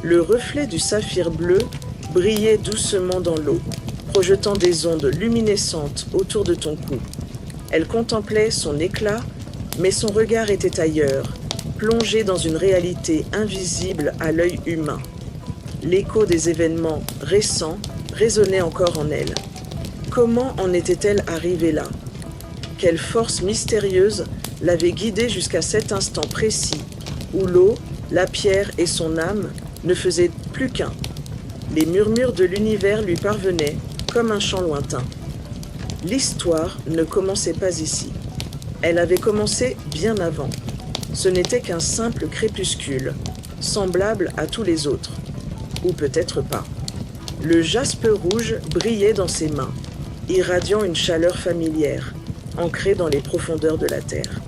Le reflet du saphir bleu brillait doucement dans l'eau, projetant des ondes luminescentes autour de ton cou. Elle contemplait son éclat, mais son regard était ailleurs, plongé dans une réalité invisible à l'œil humain. L'écho des événements récents résonnait encore en elle. Comment en était-elle arrivée là? Quelle force mystérieuse l'avait guidée jusqu'à cet instant précis, où l'eau, la pierre et son âme ne faisaient plus qu'un. Les murmures de l'univers lui parvenaient comme un chant lointain. L'histoire ne commençait pas ici. Elle avait commencé bien avant. Ce n'était qu'un simple crépuscule, semblable à tous les autres. Ou peut-être pas. Le jaspe rouge brillait dans ses mains, irradiant une chaleur familière, ancrée dans les profondeurs de la terre.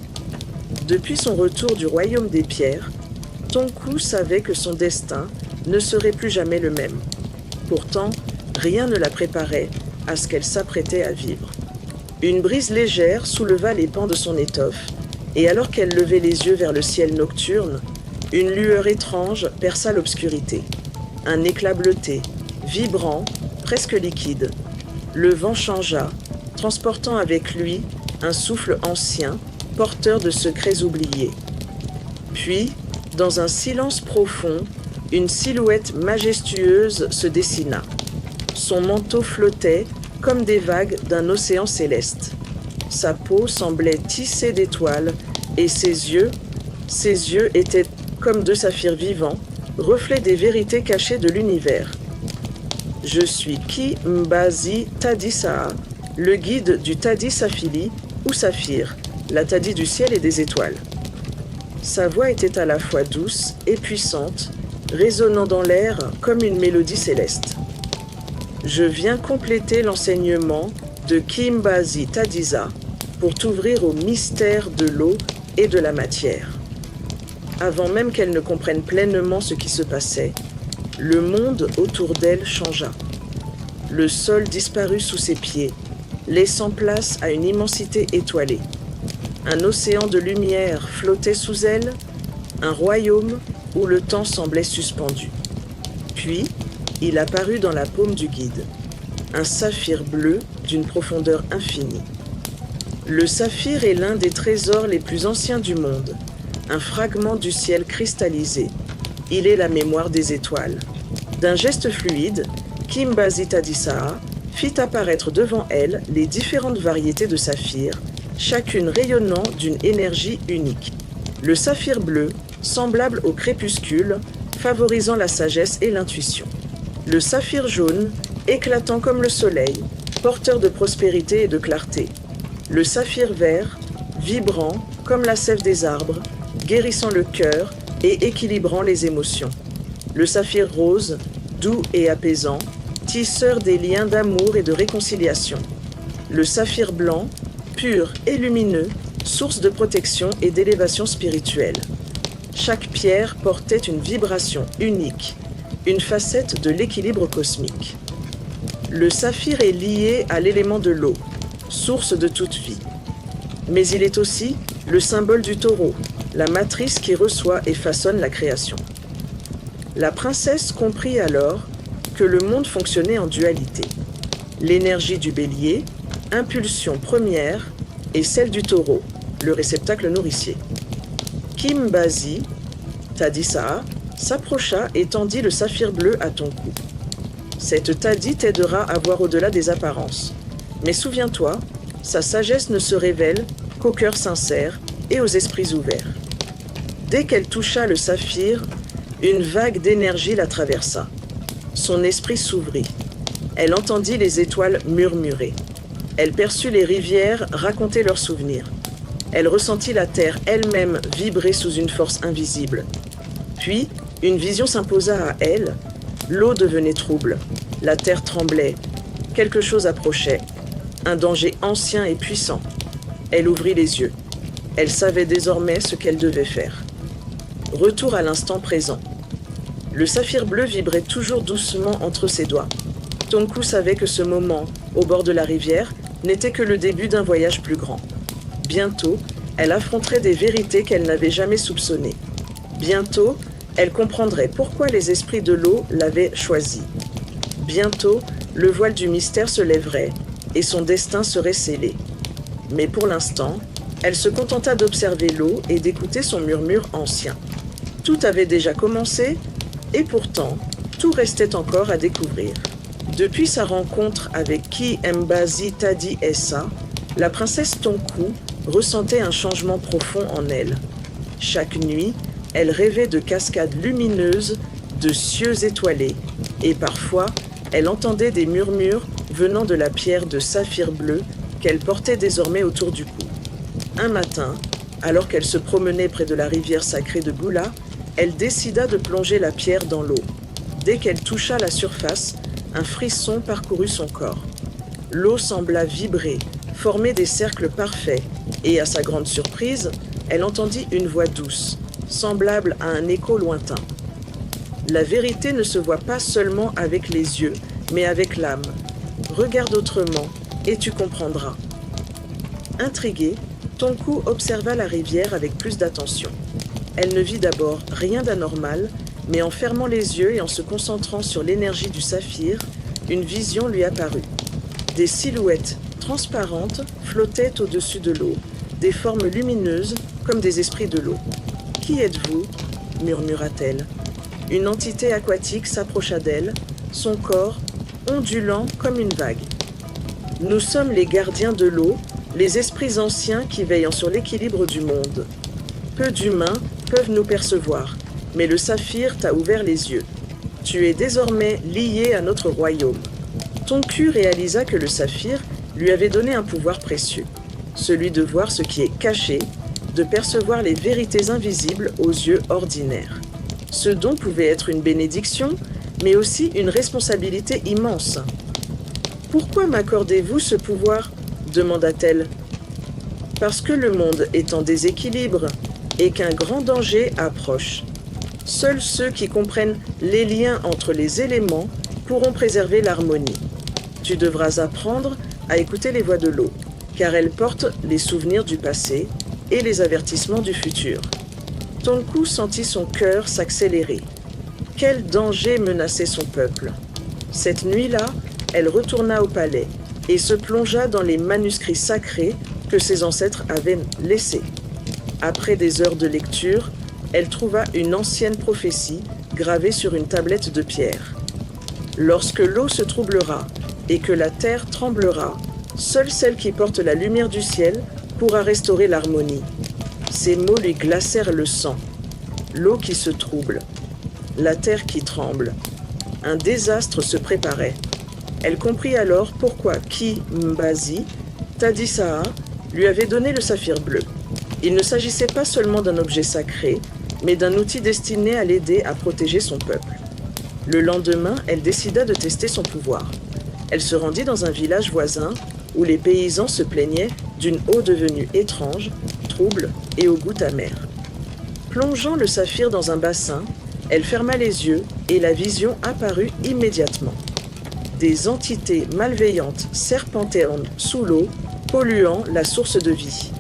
Depuis son retour du royaume des pierres, Tonku savait que son destin ne serait plus jamais le même. Pourtant, rien ne la préparait à ce qu'elle s'apprêtait à vivre. Une brise légère souleva les pans de son étoffe, et alors qu'elle levait les yeux vers le ciel nocturne, une lueur étrange perça l'obscurité. Un éclat bleuté, vibrant, presque liquide. Le vent changea, transportant avec lui un souffle ancien, porteur de secrets oubliés. Puis, dans un silence profond, une silhouette majestueuse se dessina. Son manteau flottait comme des vagues d'un océan céleste. Sa peau semblait tissée d'étoiles et ses yeux étaient comme deux saphirs vivants, reflets des vérités cachées de l'univers. Je suis Ki Mbazi Tadisaa, le guide du Tadi Safili ou Saphir, la Tadi du ciel et des étoiles. Sa voix était à la fois douce et puissante, résonnant dans l'air comme une mélodie céleste. Je viens compléter l'enseignement de Ki Mbazi Tadisa pour t'ouvrir au mystère de l'eau et de la matière. Avant même qu'elle ne comprenne pleinement ce qui se passait, le monde autour d'elle changea. Le sol disparut sous ses pieds, laissant place à une immensité étoilée. Un océan de lumière flottait sous elle, un royaume où le temps semblait suspendu. Puis, il apparut dans la paume du guide, un saphir bleu d'une profondeur infinie. Le saphir est l'un des trésors les plus anciens du monde, un fragment du ciel cristallisé. Il est la mémoire des étoiles. D'un geste fluide, Ki Mbazi Tadisaa fit apparaître devant elle les différentes variétés de saphirs, chacune rayonnant d'une énergie unique. Le saphir bleu, semblable au crépuscule, favorisant la sagesse et l'intuition. Le saphir jaune, éclatant comme le soleil, porteur de prospérité et de clarté. Le saphir vert, vibrant comme la sève des arbres, guérissant le cœur et équilibrant les émotions. Le saphir rose, doux et apaisant, tisseur des liens d'amour et de réconciliation. Le saphir blanc, pur et lumineux, source de protection et d'élévation spirituelle. Chaque pierre portait une vibration unique, une facette de l'équilibre cosmique. Le saphir est lié à l'élément de l'eau, source de toute vie. Mais il est aussi le symbole du taureau, la matrice qui reçoit et façonne la création. La princesse comprit alors que le monde fonctionnait en dualité. L'énergie du bélier, impulsion première, et celle du taureau, le réceptacle nourricier. Ki Mbazi Tadisaa s'approcha et tendit le saphir bleu à ton cou. Cette Tadi t'aidera à voir au-delà des apparences. Mais souviens-toi, sa sagesse ne se révèle qu'aux cœurs sincères et aux esprits ouverts. Dès qu'elle toucha le saphir, une vague d'énergie la traversa. Son esprit s'ouvrit. Elle entendit les étoiles murmurer. Elle perçut les rivières raconter leurs souvenirs. Elle ressentit la terre elle-même vibrer sous une force invisible. Puis, une vision s'imposa à elle. L'eau devenait trouble. La terre tremblait. Quelque chose approchait. Un danger ancien et puissant. Elle ouvrit les yeux. Elle savait désormais ce qu'elle devait faire. Retour à l'instant présent. Le saphir bleu vibrait toujours doucement entre ses doigts. Tonku savait que ce moment, au bord de la rivière, n'était que le début d'un voyage plus grand. Bientôt, elle affronterait des vérités qu'elle n'avait jamais soupçonnées. Bientôt, Elle comprendrait pourquoi les esprits de l'eau l'avaient choisi. Bientôt, le voile du mystère se lèverait et son destin serait scellé. Mais pour l'instant, elle se contenta d'observer l'eau et d'écouter son murmure ancien. Tout avait déjà commencé, et pourtant, tout restait encore à découvrir. Depuis sa rencontre avec Ki Mbazi Tadi Essa, la princesse Tonku ressentait un changement profond en elle. Chaque nuit, elle rêvait de cascades lumineuses, de cieux étoilés, et parfois, elle entendait des murmures venant de la pierre de saphir bleu qu'elle portait désormais autour du cou. Un matin, alors qu'elle se promenait près de la rivière sacrée de Bula, elle décida de plonger la pierre dans l'eau. Dès qu'elle toucha la surface, un frisson parcourut son corps. L'eau sembla vibrer, former des cercles parfaits, et à sa grande surprise, elle entendit une voix douce, semblable à un écho lointain. La vérité ne se voit pas seulement avec les yeux, mais avec l'âme. Regarde autrement, et tu comprendras. Intriguée, Tonku observa la rivière avec plus d'attention. Elle ne vit d'abord rien d'anormal, mais en fermant les yeux et en se concentrant sur l'énergie du saphir, une vision lui apparut. Des silhouettes transparentes flottaient au-dessus de l'eau, des formes lumineuses comme des esprits de l'eau. « Qui êtes-vous » murmura-t-elle. Une entité aquatique s'approcha d'elle, son corps ondulant comme une vague. « Nous sommes les gardiens de l'eau, les esprits anciens qui veillent sur l'équilibre du monde. Peu d'humains peuvent nous percevoir, mais le saphir t'a ouvert les yeux. Tu es désormais lié à notre royaume. » Tonku réalisa que le saphir lui avait donné un pouvoir précieux, celui de voir ce qui est caché, de percevoir les vérités invisibles aux yeux ordinaires. Ce don pouvait être une bénédiction, mais aussi une responsabilité immense. « Pourquoi m'accordez-vous ce pouvoir ?» demanda-t-elle. « Parce que le monde est en déséquilibre et qu'un grand danger approche. Seuls ceux qui comprennent les liens entre les éléments pourront préserver l'harmonie. Tu devras apprendre à écouter les voix de l'eau, car elles portent les souvenirs du passé et les avertissements du futur. » Tonku sentit son cœur s'accélérer. Quel danger menaçait son peuple? Cette nuit-là, elle retourna au palais et se plongea dans les manuscrits sacrés que ses ancêtres avaient laissés. Après des heures de lecture, elle trouva une ancienne prophétie gravée sur une tablette de pierre. Lorsque l'eau se troublera et que la terre tremblera, seule celle qui porte la lumière du ciel pourra restaurer l'harmonie. Ces mots lui glacèrent le sang. L'eau qui se trouble, la terre qui tremble. Un désastre se préparait. Elle comprit alors pourquoi Ki Mbazi Tadisaha lui avait donné le saphir bleu. Il ne s'agissait pas seulement d'un objet sacré, mais d'un outil destiné à l'aider à protéger son peuple. Le lendemain, elle décida de tester son pouvoir. Elle se rendit dans un village voisin où les paysans se plaignaient d'une eau devenue étrange, trouble et au goût amer. Plongeant le saphir dans un bassin, elle ferma les yeux et la vision apparut immédiatement. Des entités malveillantes serpentaient sous l'eau, polluant la source de vie.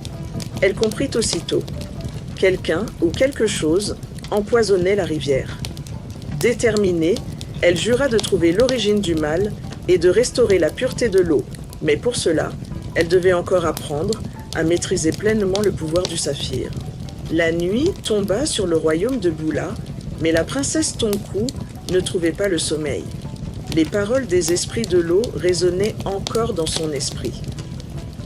Elle comprit aussitôt. Quelqu'un ou quelque chose empoisonnait la rivière. Déterminée, elle jura de trouver l'origine du mal et de restaurer la pureté de l'eau. Mais pour cela, elle devait encore apprendre à maîtriser pleinement le pouvoir du saphir. La nuit tomba sur le royaume de Bula, mais la princesse Tonku ne trouvait pas le sommeil. Les paroles des esprits de l'eau résonnaient encore dans son esprit.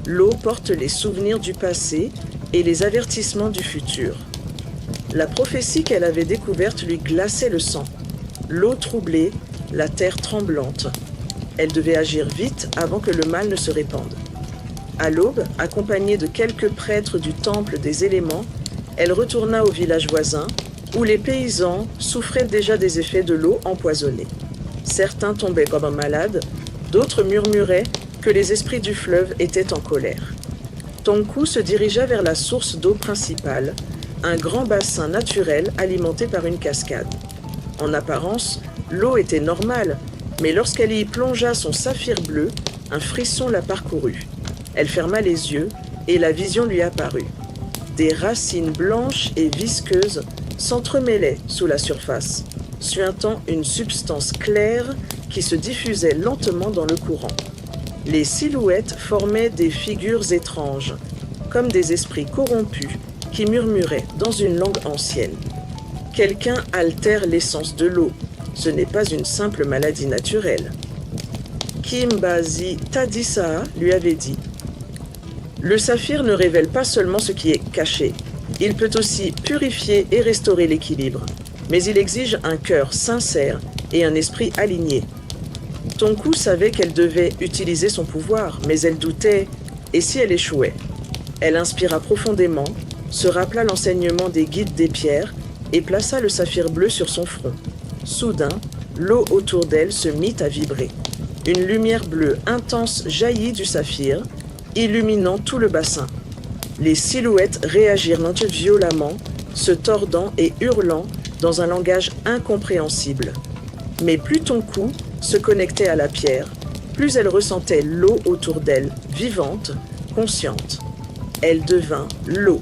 L'eau porte les souvenirs du passé et les avertissements du futur. La prophétie qu'elle avait découverte lui glaçait le sang. L'eau troublée, la terre tremblante. Elle devait agir vite avant que le mal ne se répande. À l'aube, accompagnée de quelques prêtres du temple des éléments, elle retourna au village voisin, où les paysans souffraient déjà des effets de l'eau empoisonnée. Certains tombaient comme malades, d'autres murmuraient que les esprits du fleuve étaient en colère. Tonku se dirigea vers la source d'eau principale, un grand bassin naturel alimenté par une cascade. En apparence, l'eau était normale, mais lorsqu'elle y plongea son saphir bleu, un frisson la parcourut. Elle ferma les yeux et la vision lui apparut. Des racines blanches et visqueuses s'entremêlaient sous la surface, suintant une substance claire qui se diffusait lentement dans le courant. Les silhouettes formaient des figures étranges, comme des esprits corrompus qui murmuraient dans une langue ancienne. Quelqu'un altère l'essence de l'eau. Ce n'est pas une simple maladie naturelle. Kimbazi Tadisaa lui avait dit. Le saphir ne révèle pas seulement ce qui est caché. Il peut aussi purifier et restaurer l'équilibre. Mais il exige un cœur sincère et un esprit aligné. Tonku savait qu'elle devait utiliser son pouvoir, mais elle doutait. Et si elle échouait? Elle inspira profondément, se rappela l'enseignement des guides des pierres et plaça le saphir bleu sur son front. Soudain, l'eau autour d'elle se mit à vibrer. Une lumière bleue intense jaillit du saphir, illuminant tout le bassin. Les silhouettes réagirent violemment, se tordant et hurlant dans un langage incompréhensible. Mais plus Tonku se connectait à la pierre, plus elle ressentait l'eau autour d'elle, vivante, consciente. Elle devint l'eau.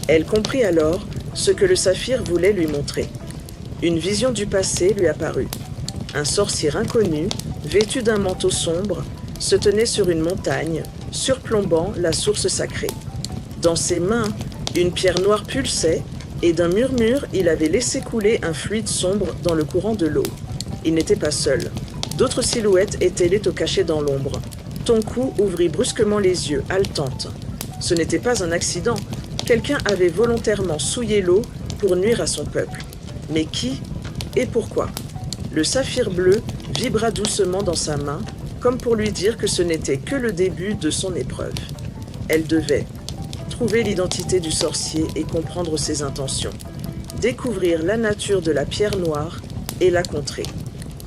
Elle comprit alors ce que le saphir voulait lui montrer. Une vision du passé lui apparut. Un sorcier inconnu, vêtu d'un manteau sombre, se tenait sur une montagne, surplombant la source sacrée. Dans ses mains, une pierre noire pulsait, et d'un murmure, il avait laissé couler un fluide sombre dans le courant de l'eau. Il n'était pas seul. D'autres silhouettes étaient cachées dans l'ombre. Tonku ouvrit brusquement les yeux, haletante. Ce n'était pas un accident. Quelqu'un avait volontairement souillé l'eau pour nuire à son peuple. Mais qui et pourquoi? Le saphir bleu vibra doucement dans sa main, comme pour lui dire que ce n'était que le début de son épreuve. Elle devait trouver l'identité du sorcier et comprendre ses intentions, découvrir la nature de la pierre noire et la contrer,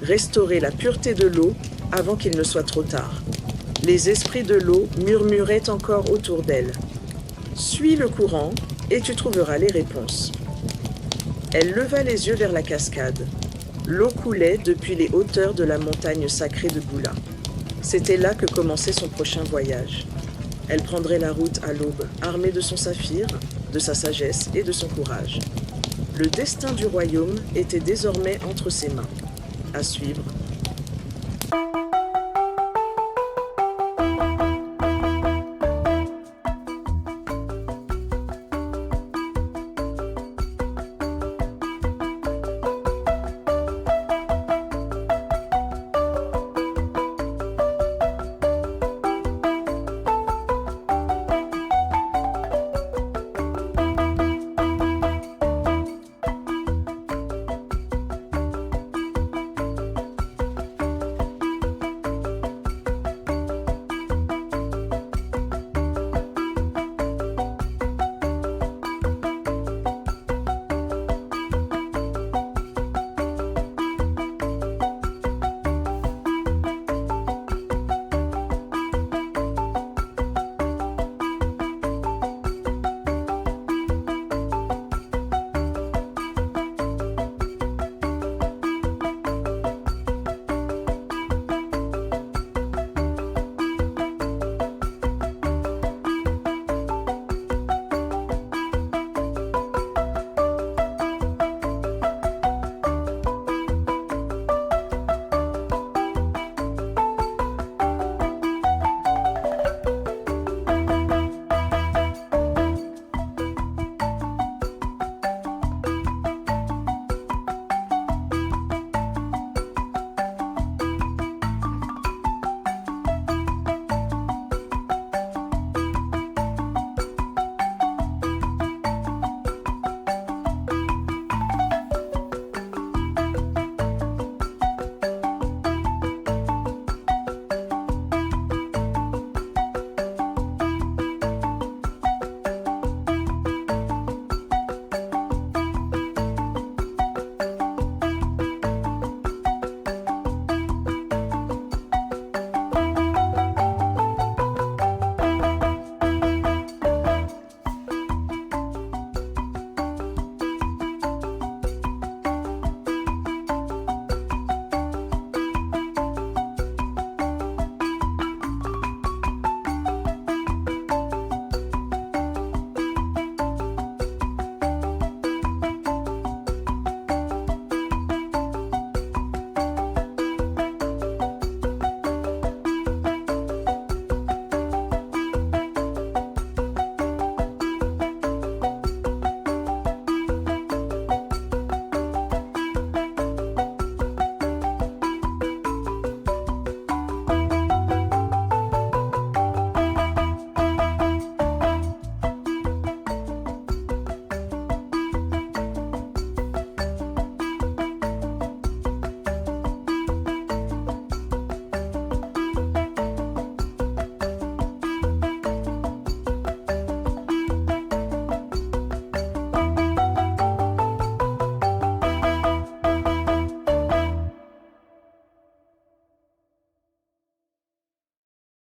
restaurer la pureté de l'eau avant qu'il ne soit trop tard. Les esprits de l'eau murmuraient encore autour d'elle. Suis le courant et tu trouveras les réponses. Elle leva les yeux vers la cascade. L'eau coulait depuis les hauteurs de la montagne sacrée de Bula. C'était là que commençait son prochain voyage. Elle prendrait la route à l'aube, armée de son saphir, de sa sagesse et de son courage. Le destin du royaume était désormais entre ses mains. À suivre.